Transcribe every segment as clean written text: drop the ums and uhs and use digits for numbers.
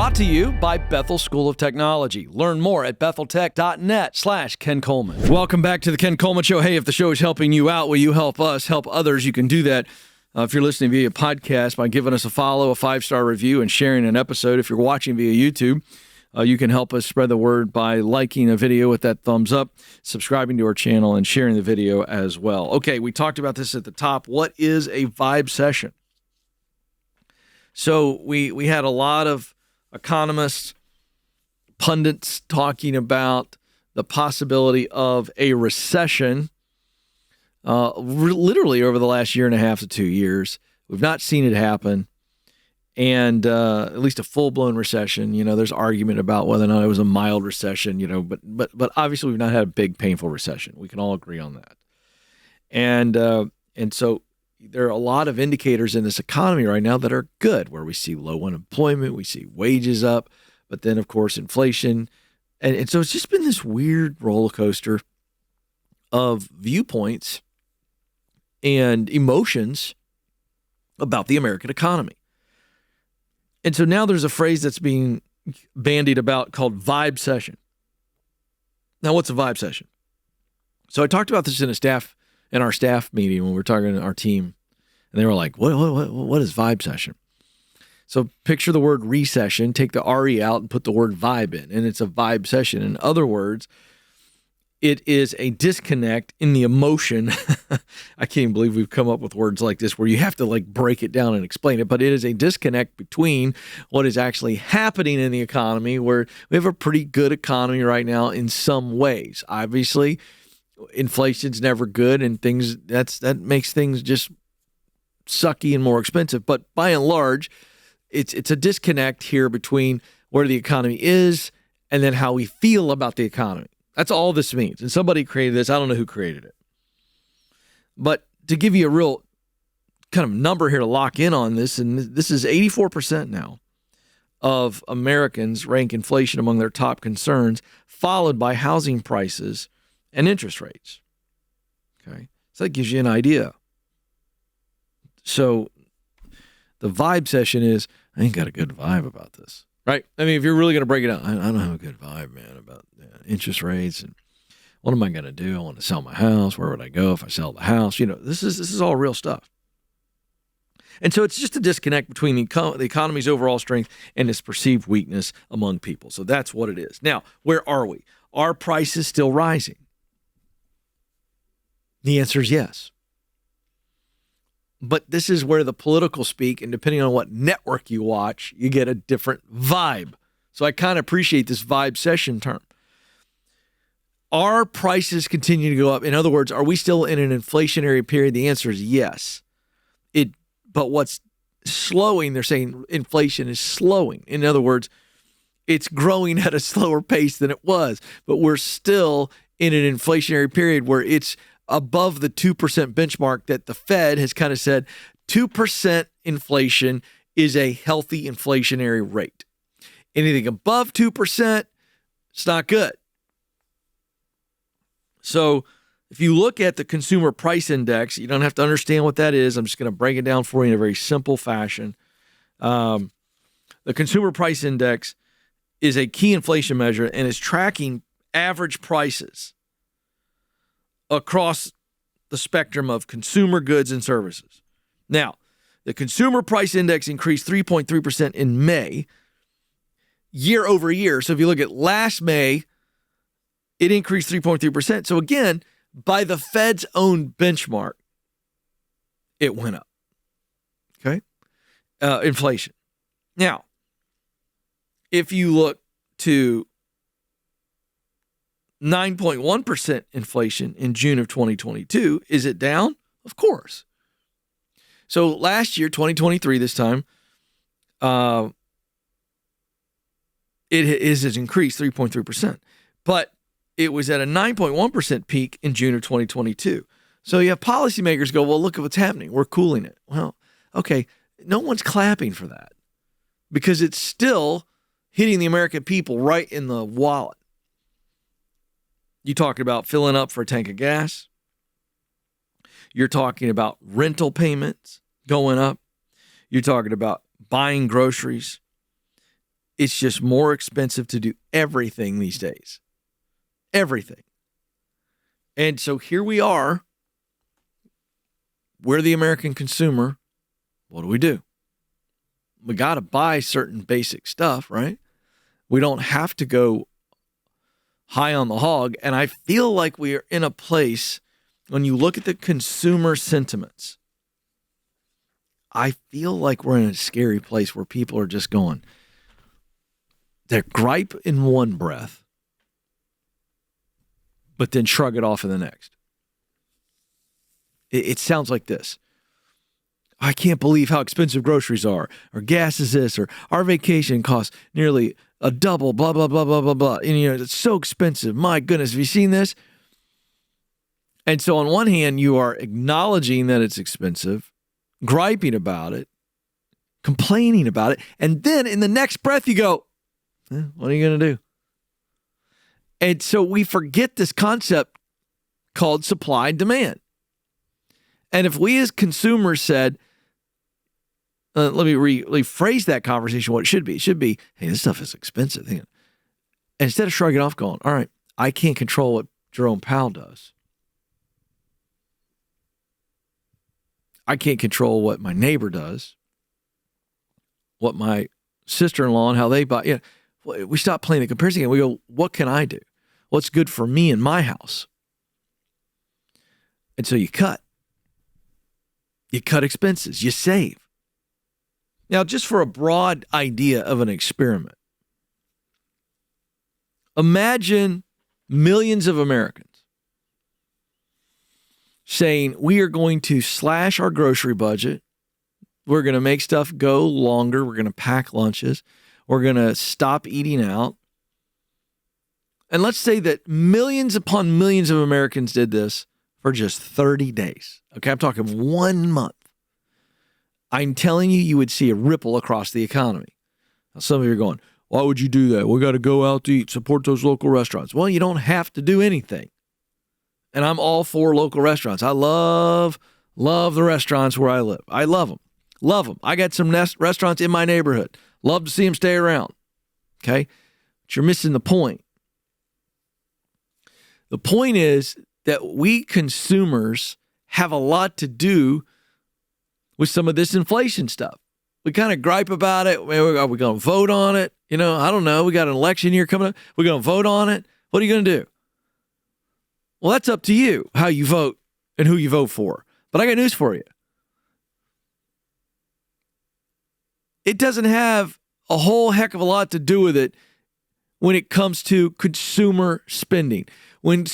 brought to you by Bethel School of Technology. Learn more at betheltech.net/Ken Coleman. Welcome back to the Ken Coleman Show. Hey, if the show is helping you out, will you help us help others? You can do that if you're listening via podcast by giving us a follow, a 5-star review, and sharing an episode. If you're watching via YouTube, you can help us spread the word by liking a video with that thumbs up, subscribing to our channel, and sharing the video as well. Okay, we talked about this at the top. What is a vibe session? So we had a lot of economists, pundits talking about the possibility of a recession literally over the last year and a half to 2 years. We've not seen it happen. And at least a full-blown recession, there's argument about whether or not it was a mild recession, but obviously we've not had a big, painful recession. We can all agree on that. And so there are a lot of indicators in this economy right now that are good, where we see low unemployment, we see wages up, but then, of course, inflation. And so it's just been this weird roller coaster of viewpoints and emotions about the American economy. And so now there's a phrase that's being bandied about called vibe session. Now, what's a vibe session? So I talked about this in our staff meeting when we were talking to our team, and they were like, what is vibe session? So picture the word recession, take the RE out and put the word vibe in, and it's a vibe session. In other words, it is a disconnect in the emotion. I can't even believe we've come up with words like this where you have to break it down and explain it, but it is a disconnect between what is actually happening in the economy, where we have a pretty good economy right now in some ways. Obviously, inflation's never good, and that makes things just sucky and more expensive. But by and large, it's a disconnect here between where the economy is and then how we feel about the economy. That's all this means. And somebody created this. I don't know who created it. But to give you a real kind of number here to lock in on this, and this is 84% now of Americans rank inflation among their top concerns, followed by housing prices and interest rates. Okay, so that gives you an idea. So the vibe session is, I ain't got a good vibe about this, right? I mean, if you're really going to break it down, I don't have a good vibe, man, about interest rates and what am I going to do? I want to sell my house. Where would I go if I sell the house? This is all real stuff. And so it's just a disconnect between the economy's overall strength and its perceived weakness among people. So that's what it is. Now, where are we? Are prices still rising? The answer is yes. But this is where the political speak, and depending on what network you watch, you get a different vibe. So I kind of appreciate this vibe session term. Are prices continue to go up? In other words, are we still in an inflationary period? The answer is yes. But what's slowing, they're saying inflation is slowing. In other words, it's growing at a slower pace than it was, but we're still in an inflationary period where it's above the 2% benchmark that the Fed has kind of said 2% inflation is a healthy inflationary rate. Anything above 2%, it's not good. So if you look at the consumer price index, you don't have to understand what that is. I'm just going to break it down for you in a very simple fashion. The consumer price index is a key inflation measure and is tracking average prices across the spectrum of consumer goods and services. Now, the consumer price index increased 3.3% in May, year over year. So if you look at last May, it increased 3.3%. So again, by the Fed's own benchmark, it went up. Okay? Inflation. Now, if you look to 9.1% inflation in June of 2022, is it down? Of course. So last year, 2023, this time, it has increased 3.3%. But it was at a 9.1% peak in June of 2022. So you have policymakers go, well, look at what's happening. We're cooling it. Well, okay, no one's clapping for that because it's still hitting the American people right in the wallet. You talking about filling up for a tank of gas. You're talking about rental payments going up. You're talking about buying groceries. It's just more expensive to do everything these days. Everything. And so here we are. We're the American consumer. What do? We got to buy certain basic stuff, right? We don't have to go high on the hog. And I feel like we are in a place, when you look at the consumer sentiments, I feel like we're in a scary place where people are just going, they gripe in one breath, but then shrug it off in the next. It sounds like this. I can't believe how expensive groceries are, or gas is this, or our vacation costs nearly a double, blah, blah, blah, blah, blah, blah. And, it's so expensive. My goodness, have you seen this? And so on one hand, you are acknowledging that it's expensive, griping about it, complaining about it, and then in the next breath you go, what are you going to do? And so we forget this concept called supply and demand. And if we as consumers said, let me rephrase that conversation, what it should be, hey, this stuff is expensive. And instead of shrugging off going, all right, I can't control what Jerome Powell does. I can't control what my neighbor does, what my sister-in-law and how they buy. We stop playing the comparison game. We go, what can I do? What's good for me in my house? And so you cut. You cut expenses. You save. Now, just for a broad idea of an experiment, imagine millions of Americans saying, we are going to slash our grocery budget. We're going to make stuff go longer. We're going to pack lunches. We're going to stop eating out. And let's say that millions upon millions of Americans did this for just 30 days. Okay, I'm talking 1 month. I'm telling you, you would see a ripple across the economy. Now, some of you are going, why would you do that? We got to go out to eat, support those local restaurants. Well, you don't have to do anything. And I'm all for local restaurants. I love the restaurants where I live. I love them. Love them. I got some restaurants in my neighborhood. Love to see them stay around. Okay? But you're missing the point. The point is that we consumers have a lot to do with some of this inflation stuff. We kind of gripe about it. Are we going to vote on it? I don't know. We got an election year coming up. We're going to vote on it. What are you going to do? Well, that's up to you, how you vote and who you vote for. But I got news for you. It doesn't have a whole heck of a lot to do with it when it comes to consumer spending. When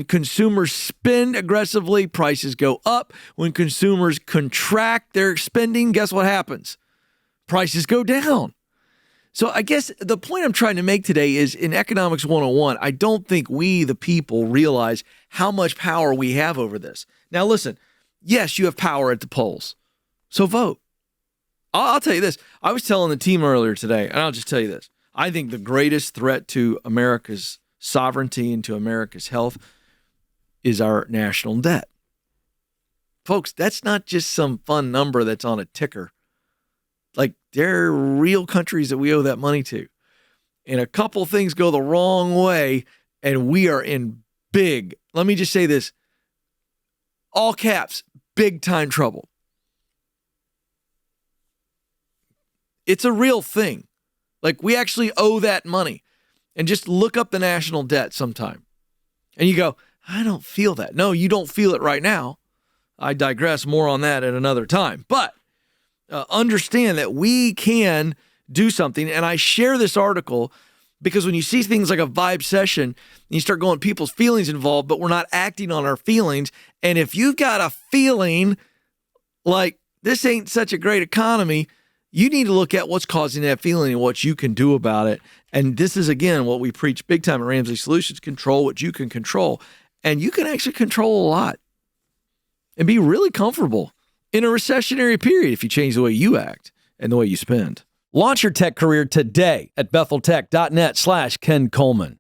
consumers spend aggressively, prices go up. When consumers contract their spending, guess what happens? Prices go down. So I guess the point I'm trying to make today is in Economics 101, I don't think we, the people, realize how much power we have over this. Now, listen, yes, you have power at the polls. So vote. I'll tell you this. I was telling the team earlier today, and I'll just tell you this. I think the greatest threat to America's sovereignty and to America's health is our national debt. Folks, that's not just some fun number that's on a ticker. Like, there are real countries that we owe that money to. And a couple things go the wrong way, and we are in big, let me just say this, all caps, big time trouble. It's a real thing. Like, we actually owe that money. And just look up the national debt sometime. And you go, I don't feel that. No, you don't feel it right now. I digress, more on that at another time. But understand that we can do something. And I share this article because when you see things like a vibe session, you start going, people's feelings involved, but we're not acting on our feelings. And if you've got a feeling like this ain't such a great economy, you need to look at what's causing that feeling and what you can do about it. And this is, again, what we preach big time at Ramsey Solutions: control what you can control. And you can actually control a lot and be really comfortable in a recessionary period if you change the way you act and the way you spend. Launch your tech career today at betheltech.net/Ken Coleman.